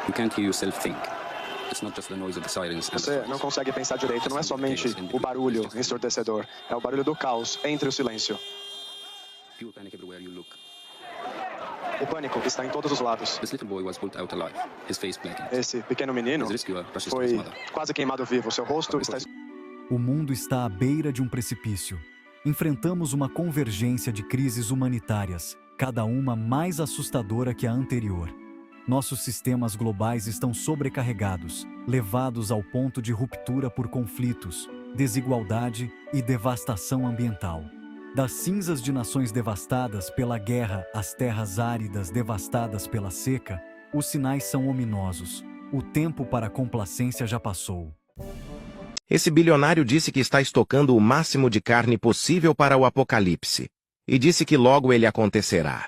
You can't hear yourself think. It's not just the noise of the sirens. Você não consegue pensar direito, não é somente o barulho ensurdecedor, é o barulho do caos entre o silêncio. Pure panic everywhere you look. O pânico está em todos os lados. This little boy was pulled out alive, his face blackened. Esse pequeno menino His rescuer rushes to his foi mother. quase queimado vivo, seu rosto está... O mundo está à beira de um precipício. Enfrentamos uma convergência de crises humanitárias, cada uma mais assustadora que a anterior. Nossos sistemas globais estão sobrecarregados, levados ao ponto de ruptura por conflitos, desigualdade e devastação ambiental. Das cinzas de nações devastadas pela guerra às terras áridas devastadas pela seca, os sinais são ominosos. O tempo para a complacência já passou. Esse bilionário disse que está estocando o máximo de carne possível para o apocalipse. E disse que logo ele acontecerá.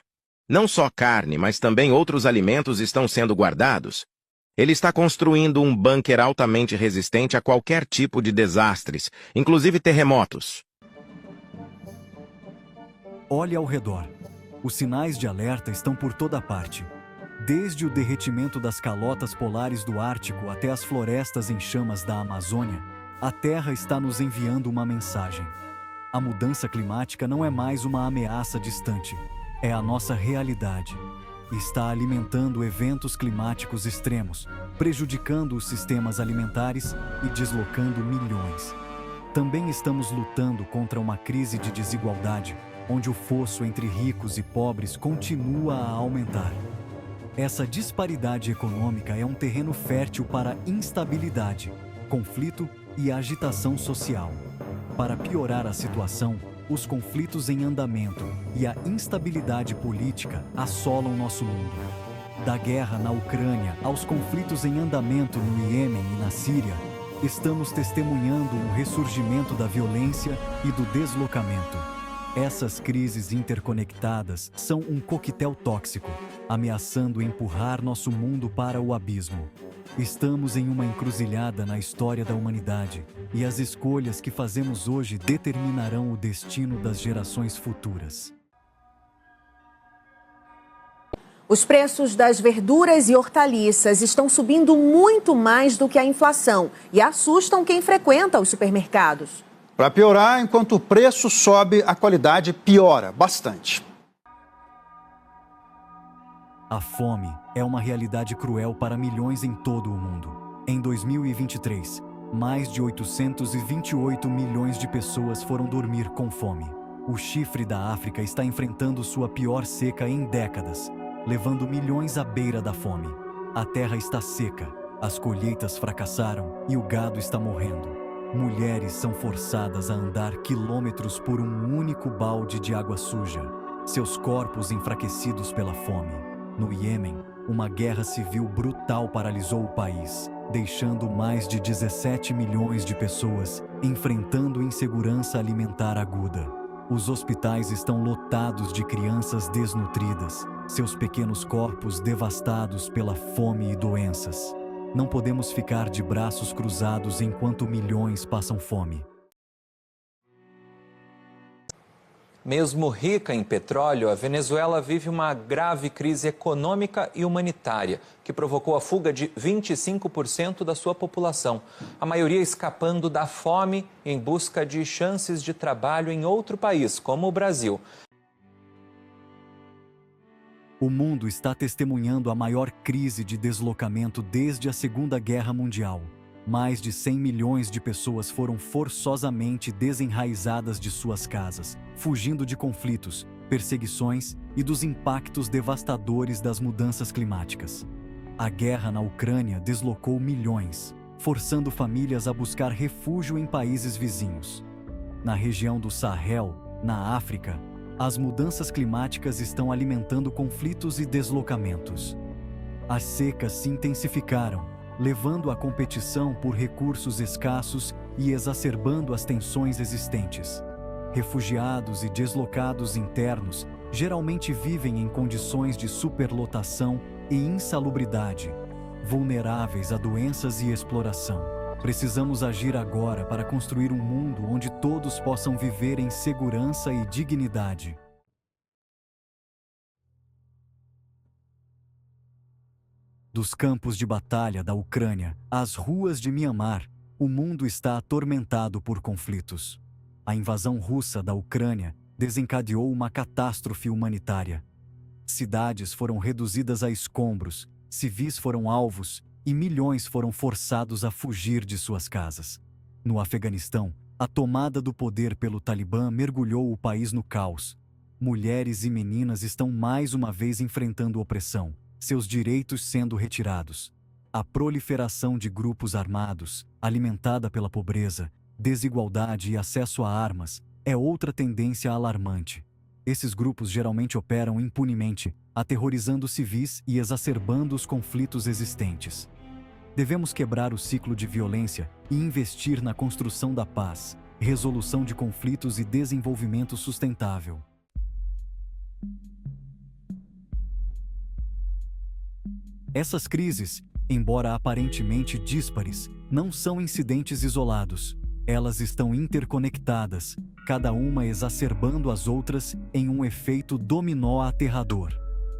Não só carne, mas também outros alimentos estão sendo guardados. Ele está construindo um bunker altamente resistente a qualquer tipo de desastres, inclusive terremotos. Olhe ao redor. Os sinais de alerta estão por toda parte. Desde o derretimento das calotas polares do Ártico até as florestas em chamas da Amazônia, a Terra está nos enviando uma mensagem. A mudança climática não é mais uma ameaça distante, é a nossa realidade. Está alimentando eventos climáticos extremos, prejudicando os sistemas alimentares e deslocando milhões. Também estamos lutando contra uma crise de desigualdade, onde o fosso entre ricos e pobres continua a aumentar. Essa disparidade econômica é um terreno fértil para instabilidade, conflito e agitação social. Para piorar a situação, os conflitos em andamento e a instabilidade política assolam nosso mundo. Da guerra na Ucrânia aos conflitos em andamento no Iêmen e na Síria, estamos testemunhando um ressurgimento da violência e do deslocamento. Essas crises interconectadas são um coquetel tóxico, ameaçando empurrar nosso mundo para o abismo. Estamos em uma encruzilhada na história da humanidade, e as escolhas que fazemos hoje determinarão o destino das gerações futuras. Os preços das verduras e hortaliças estão subindo muito mais do que a inflação e assustam quem frequenta os supermercados. Para piorar, enquanto o preço sobe, a qualidade piora bastante. A fome é uma realidade cruel para milhões em todo o mundo. Em 2023, mais de 828 milhões de pessoas foram dormir com fome. O chifre da África está enfrentando sua pior seca em décadas, levando milhões à beira da fome. A terra está seca, as colheitas fracassaram e o gado está morrendo. Mulheres são forçadas a andar quilômetros por um único balde de água suja, seus corpos enfraquecidos pela fome. No Iêmen, uma guerra civil brutal paralisou o país, deixando mais de 17 milhões de pessoas enfrentando insegurança alimentar aguda. Os hospitais estão lotados de crianças desnutridas, seus pequenos corpos devastados pela fome e doenças. Não podemos ficar de braços cruzados enquanto milhões passam fome. Mesmo rica em petróleo, a Venezuela vive uma grave crise econômica e humanitária, que provocou a fuga de 25% da sua população, a maioria escapando da fome em busca de chances de trabalho em outro país, como o Brasil. O mundo está testemunhando a maior crise de deslocamento desde a Segunda Guerra Mundial. Mais de 100 milhões de pessoas foram forçosamente desenraizadas de suas casas, fugindo de conflitos, perseguições e dos impactos devastadores das mudanças climáticas. A guerra na Ucrânia deslocou milhões, forçando famílias a buscar refúgio em países vizinhos. Na região do Sahel, na África, as mudanças climáticas estão alimentando conflitos e deslocamentos. As secas se intensificaram, levando à competição por recursos escassos e exacerbando as tensões existentes. Refugiados e deslocados internos geralmente vivem em condições de superlotação e insalubridade, vulneráveis a doenças e exploração. Precisamos agir agora para construir um mundo onde todos possam viver em segurança e dignidade. Dos campos de batalha da Ucrânia às ruas de Mianmar, o mundo está atormentado por conflitos. A invasão russa da Ucrânia desencadeou uma catástrofe humanitária. Cidades foram reduzidas a escombros, civis foram alvos e milhões foram forçados a fugir de suas casas. No Afeganistão, a tomada do poder pelo Talibã mergulhou o país no caos. Mulheres e meninas estão mais uma vez enfrentando opressão, seus direitos sendo retirados. A proliferação de grupos armados, alimentada pela pobreza, desigualdade e acesso a armas, é outra tendência alarmante. Esses grupos geralmente operam impunemente, aterrorizando civis e exacerbando os conflitos existentes. Devemos quebrar o ciclo de violência e investir na construção da paz, resolução de conflitos e desenvolvimento sustentável. Essas crises, embora aparentemente díspares, não são incidentes isolados. Elas estão interconectadas, cada uma exacerbando as outras em um efeito dominó aterrador.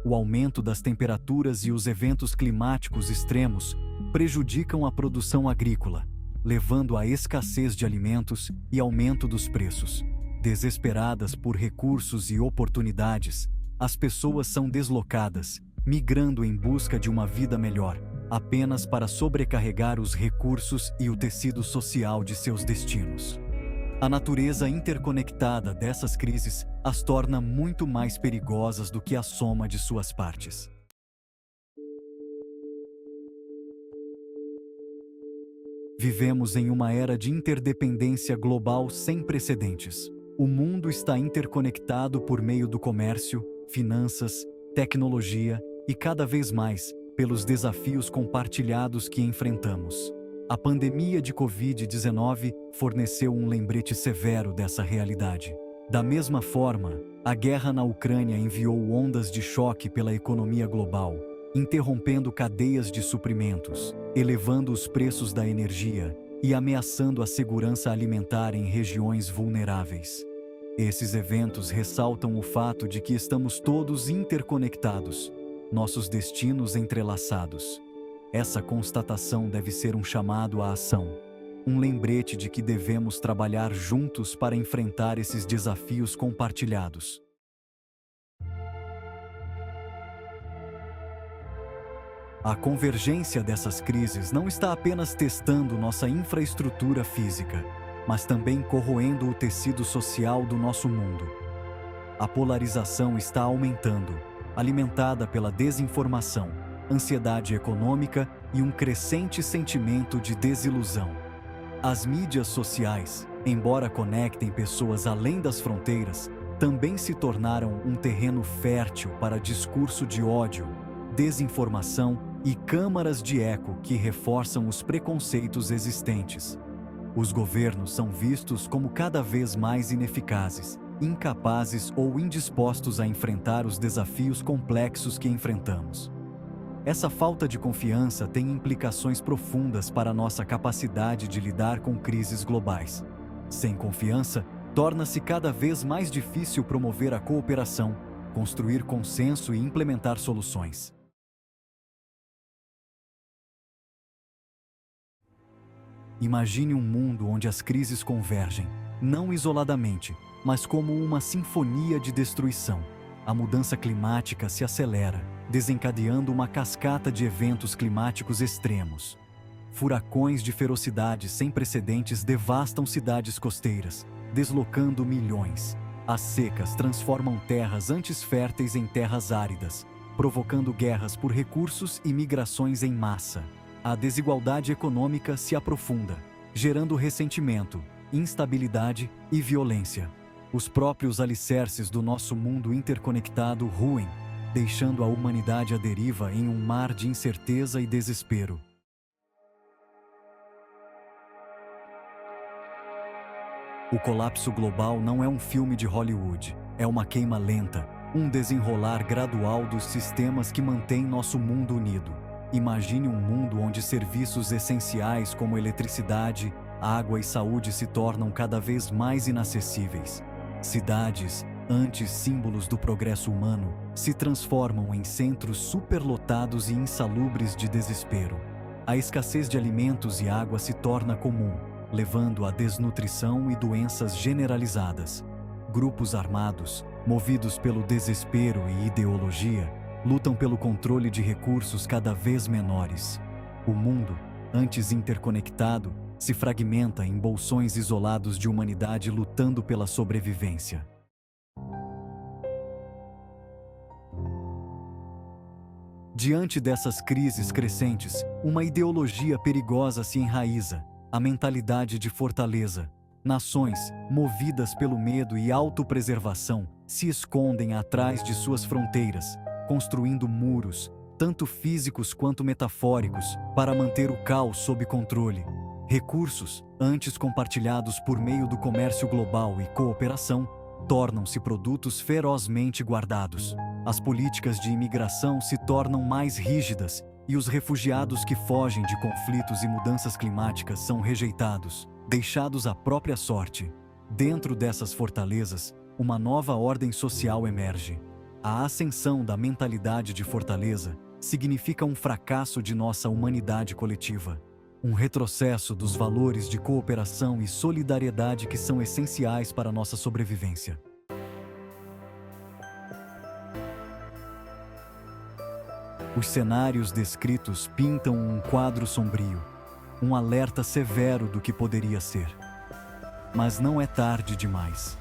O aumento das temperaturas e os eventos climáticos extremos prejudicam a produção agrícola, levando à escassez de alimentos e aumento dos preços. Desesperadas por recursos e oportunidades, as pessoas são deslocadas, migrando em busca de uma vida melhor, apenas para sobrecarregar os recursos e o tecido social de seus destinos. A natureza interconectada dessas crises as torna muito mais perigosas do que a soma de suas partes. Vivemos em uma era de interdependência global sem precedentes. O mundo está interconectado por meio do comércio, finanças, tecnologia e, cada vez mais, pelos desafios compartilhados que enfrentamos. A pandemia de Covid-19 forneceu um lembrete severo dessa realidade. Da mesma forma, a guerra na Ucrânia enviou ondas de choque pela economia global, interrompendo cadeias de suprimentos, elevando os preços da energia e ameaçando a segurança alimentar em regiões vulneráveis. Esses eventos ressaltam o fato de que estamos todos interconectados, nossos destinos entrelaçados. Essa constatação deve ser um chamado à ação, um lembrete de que devemos trabalhar juntos para enfrentar esses desafios compartilhados. A convergência dessas crises não está apenas testando nossa infraestrutura física, mas também corroendo o tecido social do nosso mundo. A polarização está aumentando, alimentada pela desinformação, ansiedade econômica e um crescente sentimento de desilusão. As mídias sociais, embora conectem pessoas além das fronteiras, também se tornaram um terreno fértil para discurso de ódio, desinformação e câmaras de eco que reforçam os preconceitos existentes. Os governos são vistos como cada vez mais ineficazes, incapazes ou indispostos a enfrentar os desafios complexos que enfrentamos. Essa falta de confiança tem implicações profundas para nossa capacidade de lidar com crises globais. Sem confiança, torna-se cada vez mais difícil promover a cooperação, construir consenso e implementar soluções. Imagine um mundo onde as crises convergem, não isoladamente, mas como uma sinfonia de destruição. A mudança climática se acelera, desencadeando uma cascata de eventos climáticos extremos. Furacões de ferocidade sem precedentes devastam cidades costeiras, deslocando milhões. As secas transformam terras antes férteis em terras áridas, provocando guerras por recursos e migrações em massa. A desigualdade econômica se aprofunda, gerando ressentimento, instabilidade e violência. Os próprios alicerces do nosso mundo interconectado ruem, deixando a humanidade à deriva em um mar de incerteza e desespero. O colapso global não é um filme de Hollywood, é uma queima lenta, um desenrolar gradual dos sistemas que mantém nosso mundo unido. Imagine um mundo onde serviços essenciais como eletricidade, água e saúde se tornam cada vez mais inacessíveis. Cidades, antes símbolos do progresso humano, se transformam em centros superlotados e insalubres de desespero. A escassez de alimentos e água se torna comum, levando à desnutrição e doenças generalizadas. Grupos armados, movidos pelo desespero e ideologia, lutam pelo controle de recursos cada vez menores. O mundo, antes interconectado, se fragmenta em bolsões isolados de humanidade lutando pela sobrevivência. Diante dessas crises crescentes, uma ideologia perigosa se enraiza, a mentalidade de fortaleza. Nações, movidas pelo medo e autopreservação, se escondem atrás de suas fronteiras, construindo muros, tanto físicos quanto metafóricos, para manter o caos sob controle. Recursos, antes compartilhados por meio do comércio global e cooperação, tornam-se produtos ferozmente guardados. As políticas de imigração se tornam mais rígidas e os refugiados que fogem de conflitos e mudanças climáticas são rejeitados, deixados à própria sorte. Dentro dessas fortalezas, uma nova ordem social emerge. A ascensão da mentalidade de fortaleza significa um fracasso de nossa humanidade coletiva. Um retrocesso dos valores de cooperação e solidariedade que são essenciais para nossa sobrevivência. Os cenários descritos pintam um quadro sombrio, um alerta severo do que poderia ser. Mas não é tarde demais.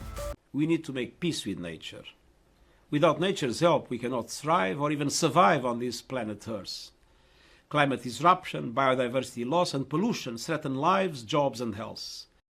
We need to make peace with nature. Without nature's help, we cannot thrive or even survive on this planet Earth. Climate disruption, biodiversity loss and pollution threaten lives, jobs and health.